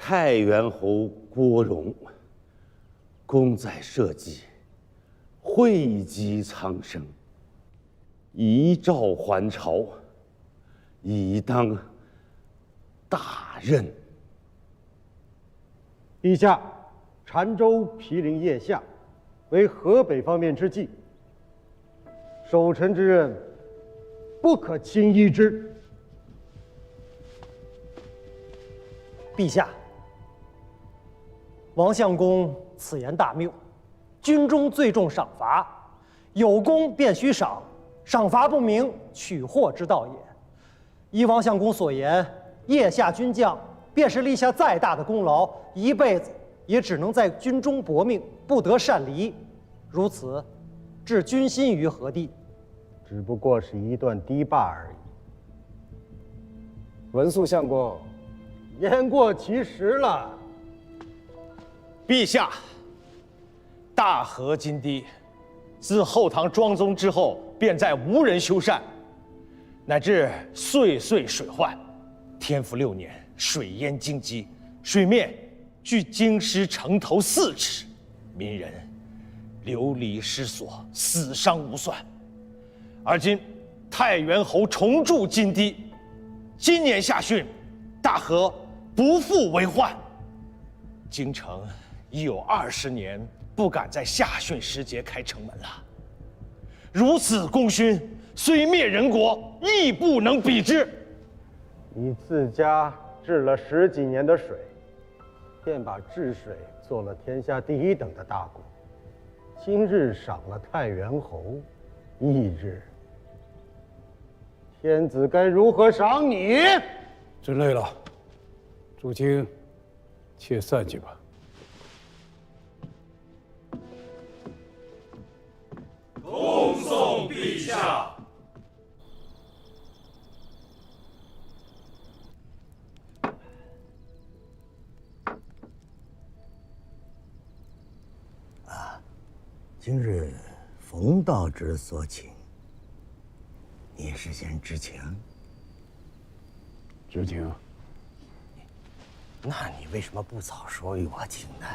太原侯郭荣，功在社稷，惠及苍生，遗诏还朝，以当大任。陛下，澶州毗邻腋下，为河北方面之计，守臣之任不可轻易之。陛下，王相公此言大谬。军中最重赏罚，有功便须赏，赏罚不明，取货之道也。依王相公所言，腋下军将便是立下再大的功劳，一辈子也只能在军中搏命，不得擅离。如此，置军心于何地？只不过是一段堤坝而已。文肃相公，言过其实了。陛下，大河金堤，自后唐庄宗之后，便再无人修缮，乃至岁岁水患。天福6年，水淹京畿，水面距京师城头4尺，民人流离失所，死伤无算。而今太原侯重筑金堤，今年夏汛，大河不复为患。京城已有20年不敢在夏汛时节开城门了。如此功勋，虽灭人国，亦不能比之。你自家治了10几年的水，便把治水做了天下第1等的大功。今日赏了太原侯1日，天子该如何赏你？真累了，诸卿，且散去吧。恭送陛下。今日冯道之所请，你事先知情？知情。那你为什么不早说与我情呢？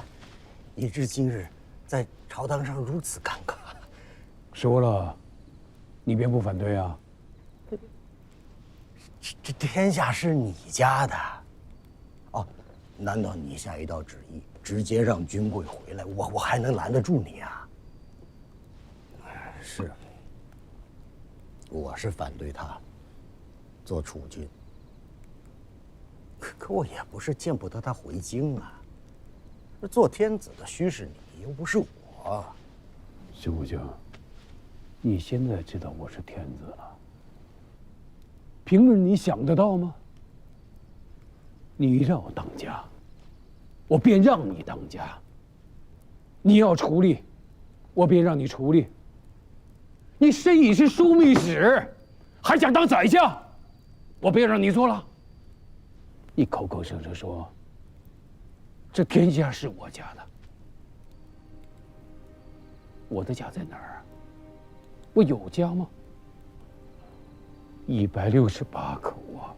以致今日在朝堂上如此尴尬。说了，你便不反对啊？这天下是你家的，哦，难道你下一道旨意，直接让军贵回来，我还能拦得住你啊？是，我是反对他做储君，可我也不是见不得他回京啊。做天子的须是你，又不是我。休将，你现在知道我是天子了，平日你想得到吗？你让我当家，我便让你当家；你要处理，我便让你处理。你身已是枢密使，还想当宰相，我便让你做了。你口口声声说这天下是我家的，我的家在哪儿啊？我有家吗？168口啊！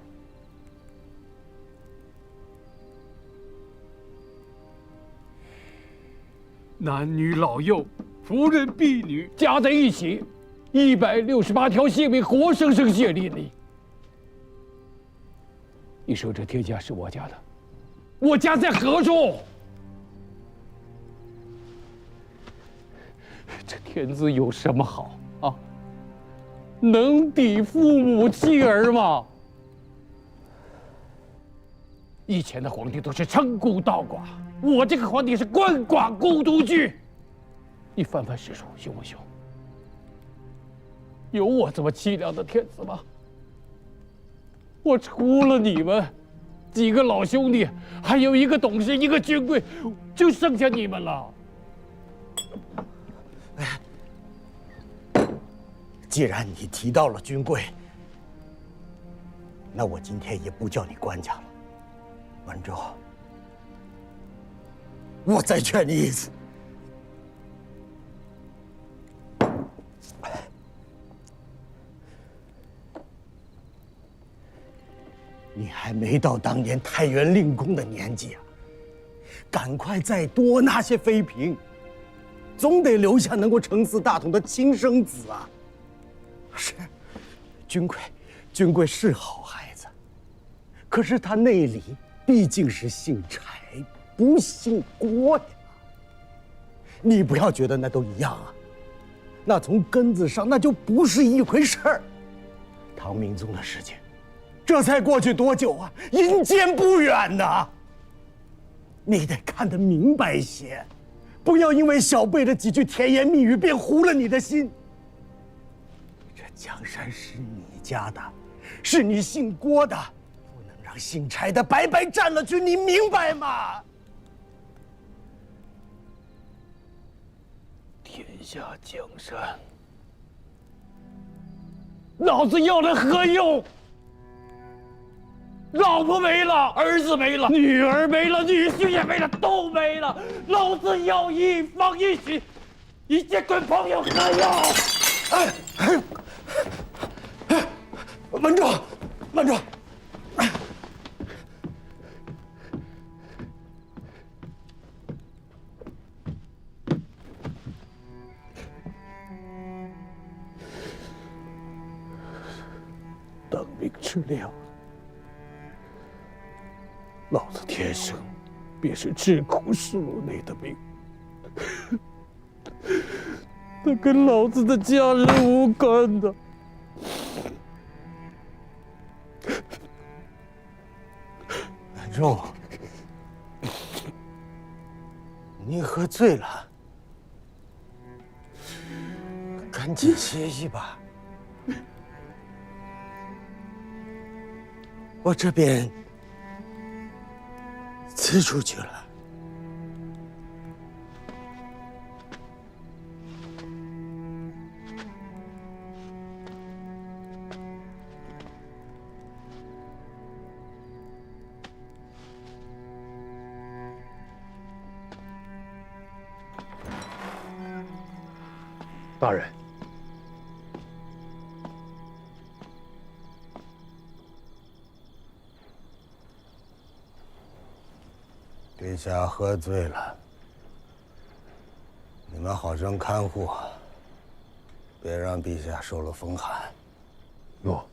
男女老幼、妇人婢女加在一起，168条性命活生生血淋淋。你说这天下是我家的，我家在何处？这天子有什么好啊？能抵父母妻儿吗？以前的皇帝都是称孤道寡，我这个皇帝是鳏寡孤独居。你翻翻史书，凶不凶？有我这么凄凉的天子吗？我除了你们几个老兄弟，还有一个董事，一个军贵，就剩下你们了。既然你提到了军贵，那我今天也不叫你官家了。文州，我再劝你一次，你还没到当年太原令公的年纪啊！赶快再多纳些妃嫔，总得留下能够承嗣大统的亲生子啊！是，君贵是好孩子，可是他内里毕竟是姓柴，不姓郭呀。你不要觉得那都一样啊，那从根子上那就不是一回事儿。唐明宗的事情，这才过去多久啊？阴间不远呐！你得看得明白些，不要因为小辈的几句甜言蜜语便糊了你的心。这江山是你家的，是你姓郭的，不能让姓柴的白白占了去，你明白吗？天下江山，老子要来何用？老婆没了，儿子没了，女儿没了，女婿也没了，都没了。老子要一房一许，一切滚朋友何用？慢住，慢住！当兵吃粮，老子天生便是吃苦受累的命，那跟老子的家人无关的。满仲，你喝醉了，赶紧歇息吧。我这边辞出去了。大人，陛下喝醉了，你们好生看护，别让陛下受了风寒。诺。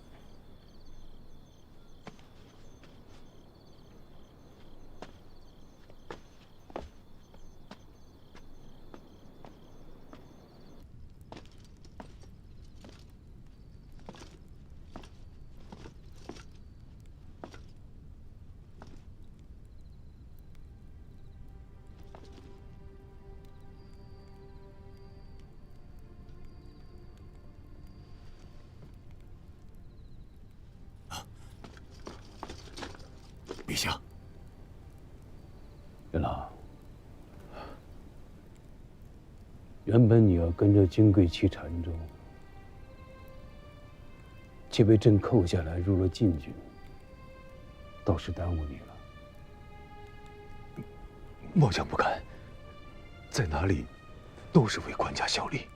陛下，元朗，原本你要跟着金贵去澶州，却被朕扣下来入了禁军，倒是耽误你了。末将不敢，在哪里都是为官家效力。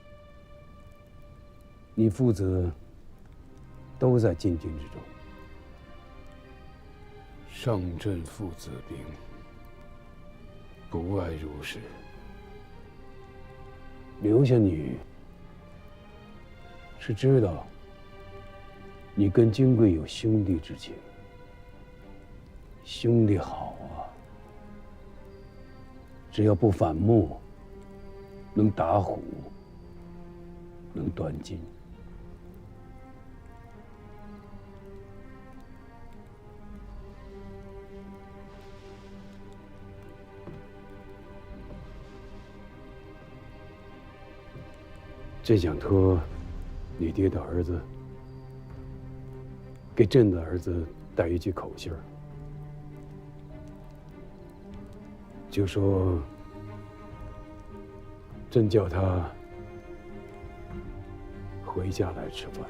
你父子都在禁军之中。上阵父子兵，不外如是。留下你，是知道你跟金贵有兄弟之情。兄弟好啊，只要不反目，能打虎，能断金。朕想托你爹的儿子给朕的儿子带一句口信儿，就说朕叫他回家来吃饭。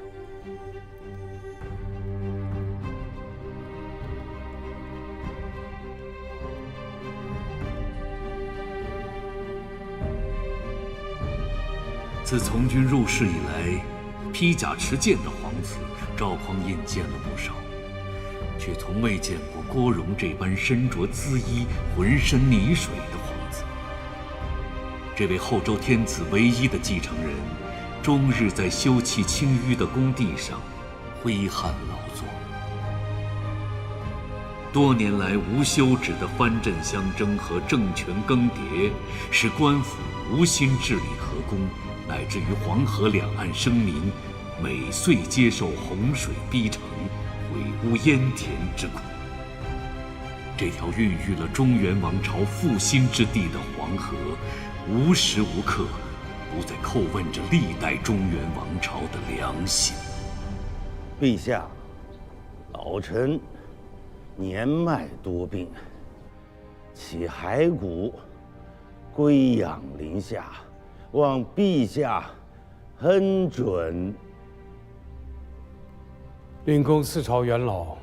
自从军入仕以来，披甲持剑的皇子赵匡胤见了不少，却从未见过郭荣这般身着缁衣、浑身泥水的皇子。这位后周天子唯一的继承人，终日在修葺清淤的工地上挥汗劳作。多年来无休止的藩镇相争和政权更迭，使官府无心治理河工，乃至于黄河两岸生民每岁接受洪水逼城、毁污淹田之苦。这条孕育了中原王朝复兴之地的黄河，无时无刻不在叩问着历代中原王朝的良心。陛下，老臣年迈多病，其骸骨归养林下，望陛下恩准。令公四朝元老，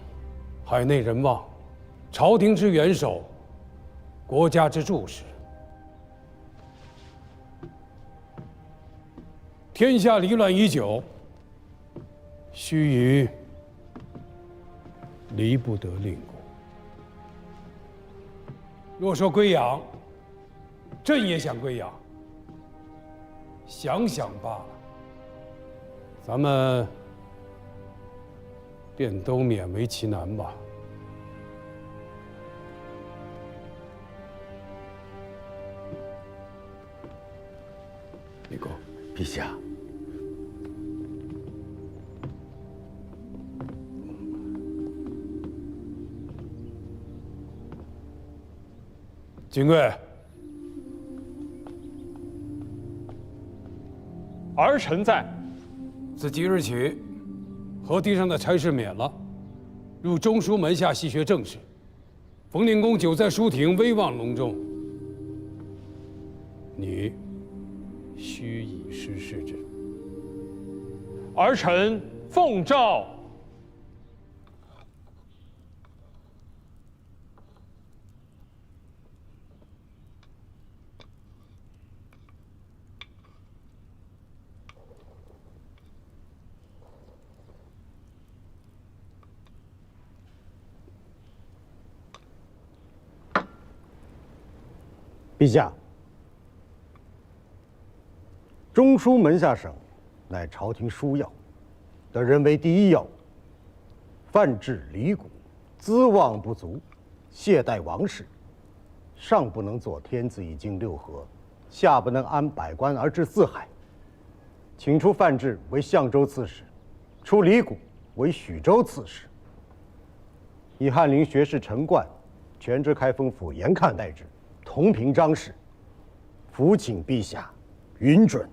海内人望，朝廷之元首，国家之柱石。天下离乱已久，须臾离不得令公。若说归养，朕也想归养，想想罢了。咱们便都勉为其难吧。立功，陛下。金贵，儿臣在。自即日起，河堤上的差事免了，入中书门下细学政事。冯令公久在书亭，威望隆重。你须以身试之。儿臣奉诏。陛下，中书门下省乃朝廷枢要，得人为第一要务。犯治离谷，资望不足，懈怠王室，上不能做天子以经六合，下不能安百官而治四海。请出范质为相州刺史，出离谷为许州刺史。以翰林学士陈冠全知开封府严看待之，同平章事，伏请陛下允准。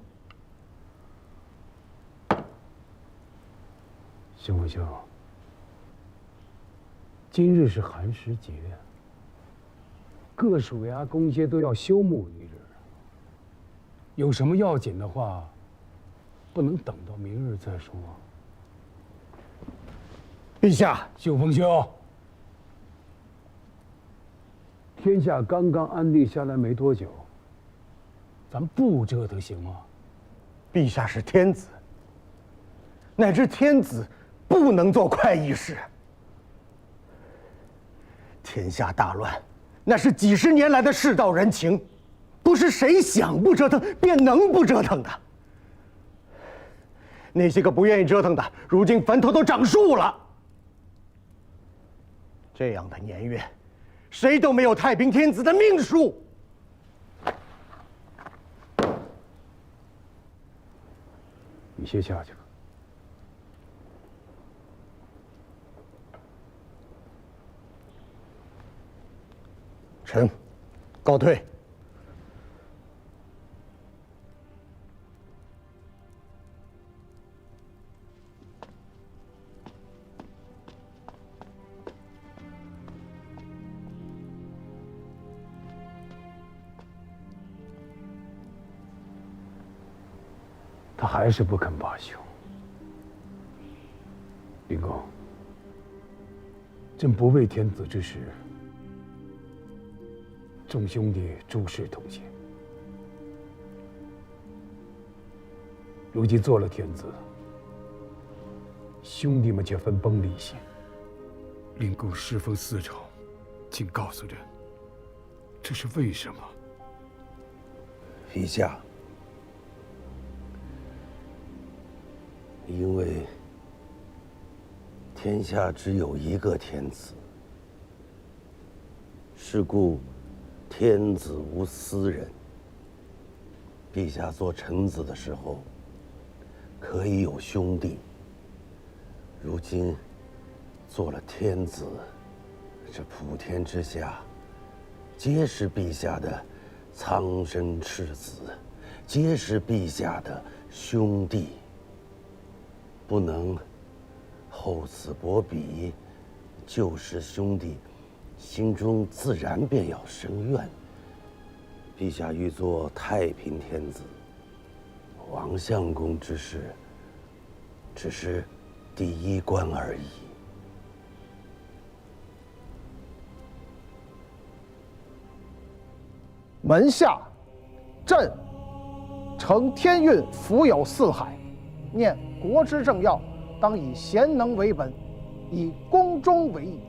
行不行？今日是寒食节，各属衙公街都要休沐一日。有什么要紧的话，不能等到明日再说。陛下，秀峰兄，天下刚刚安定下来没多久，咱不折腾行吗？陛下是天子，乃至天子不能做快意事。天下大乱，那是几十年来的世道人情，不是谁想不折腾便能不折腾的。那些个不愿意折腾的，如今坟头都长树了。这样的年月，谁都没有太平天子的命数。你先下去吧。臣告退。他还是不肯罢休。林公，朕不为天子之事，众兄弟诸事同行。如今做了天子，兄弟们却分崩离析，令公侍奉四朝，请告诉朕，这是为什么？陛下，因为天下只有一个天子，是故天子无私人。陛下做臣子的时候，可以有兄弟，如今做了天子，这普天之下，皆是陛下的苍生赤子，皆是陛下的兄弟，不能厚此薄彼，旧时兄弟，心中自然便要生怨。陛下欲做太平天子，王相公之事，只是第一关而已。门下，朕承天运，福有四海，念国之政要，当以贤能为本，以宫中为义。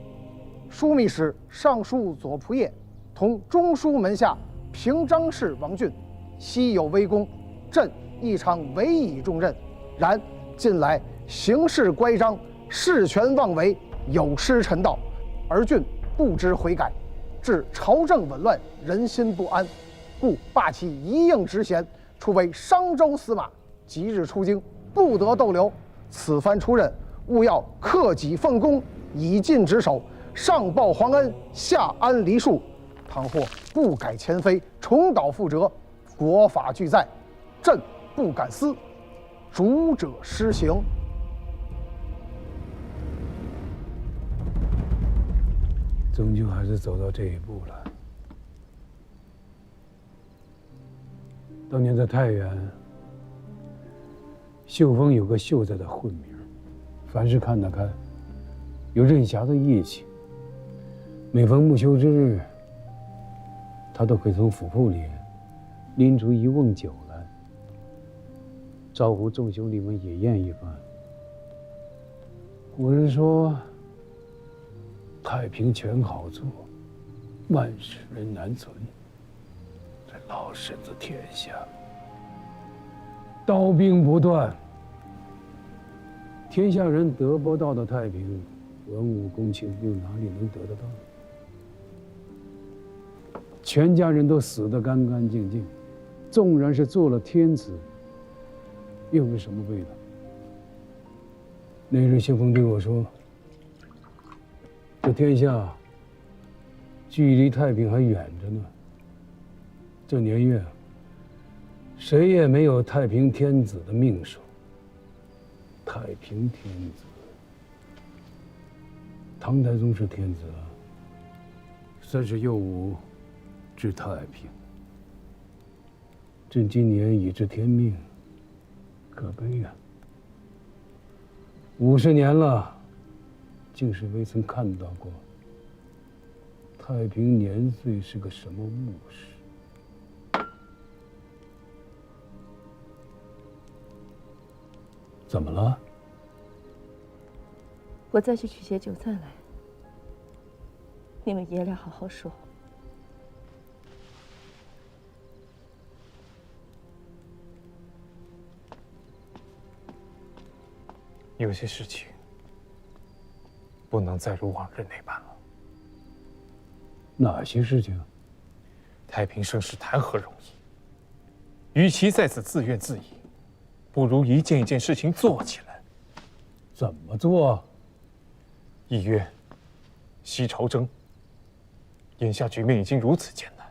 枢密使、尚书左仆射同中书门下平章事王俊，悉有微功，朕亦常委以重任。然近来行事乖张，事权妄为，有失臣道，而俊不知悔改，致朝政紊乱，人心不安，故罢其一应职衔，出为商州司马。即日出京，不得逗留。此番出任，务要克己奉公，以尽职守，上报皇恩，下安黎庶。倘或不改前非，重蹈覆辙，国法俱在，朕不敢私，主者施行。终究还是走到这一步了。当年在太原，秀峰有个秀才的混名，凡事看得开，有任侠的义气。每逢木秋之日，他都会从府铺里拎出一瓮酒来，招呼众兄弟们野宴一番。古人说，太平全好做，万世人难存。这老身子天下，刀兵不断，天下人得不到的太平，文武公卿又哪里能得得到？全家人都死得干干净净，纵然是做了天子，又有什么味道？那日秀峰对我说，这天下距离太平还远着呢。这年月，谁也没有太平天子的命数。太平天子，唐太宗是天子啊，算是幼武治太平。朕今年已知天命，可悲呀！50年了，竟是未曾看到过太平年岁是个什么物事。怎么了？我再去取些酒菜来，你们爷俩好好说。有些事情不能再如往日那般了。哪些事情？太平盛世谈何容易？与其在此自怨自艾，不如一件一件事情做起来。怎么做？一曰西朝征。眼下局面已经如此艰难，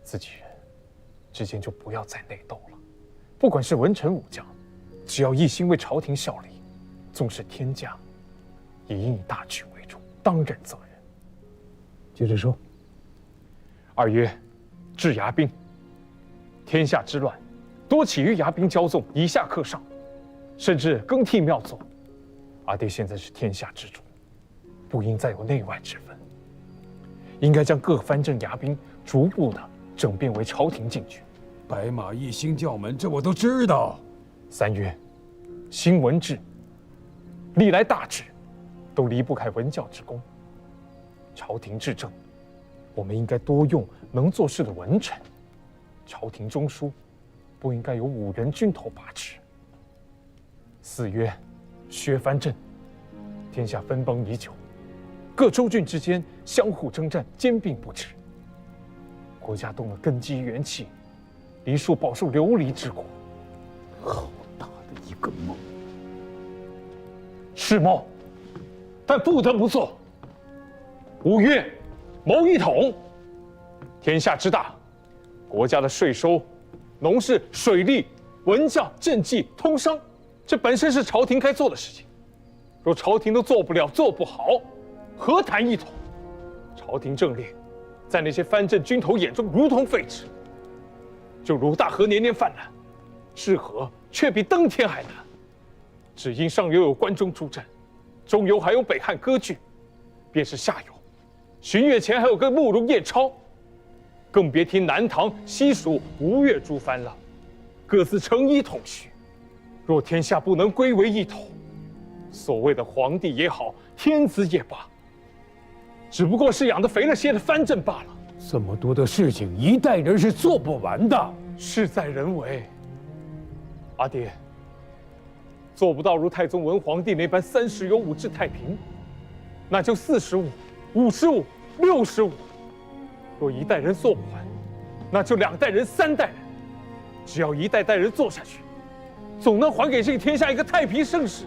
自己人之间就不要再内斗了。不管是文臣武将，只要一心为朝廷效力，纵使天价，也应以大局为重，当任责任。接着说。二曰治牙兵。天下之乱，多起于牙兵骄纵，以下克上，甚至更替庙座。阿爹现在是天下之主，不应再有内外之分，应该将各藩镇牙兵逐步的整编为朝廷禁军。白马一星教门，这我都知道。三曰兴文治。历来大治，都离不开文教之功。朝廷治政，我们应该多用能做事的文臣。朝廷中枢，不应该由5人军头把持。四约，削藩镇，天下分崩已久，各州郡之间相互征战，兼并不止。国家动了根基元气，黎庶饱受流离之苦。好大的一个梦！是梦，但不得不做。5月，谋一统。天下之大，国家的税收、农事、水利、文教、政绩、通商，这本身是朝廷该做的事情。若朝廷都做不了、做不好，何谈一统？朝廷政令，在那些藩镇军头眼中如同废纸。就如大河年年泛滥，治河却比登天还难。只因上游有关中出镇，中游还有北汉割据，便是下游，荀彧前还有个慕容彦超，更别提南唐、西蜀、吴越诸藩了，各自成一统序。若天下不能归为一统，所谓的皇帝也好，天子也罢，只不过是养得肥了些的藩镇罢了。这么多的事情，一代人是做不完的，事在人为。阿爹，做不到如太宗文皇帝那般30有5治太平，那就45、55、65。若一代人做不完，那就2代人、3代人。只要一代代人做下去，总能还给这个天下一个太平盛世。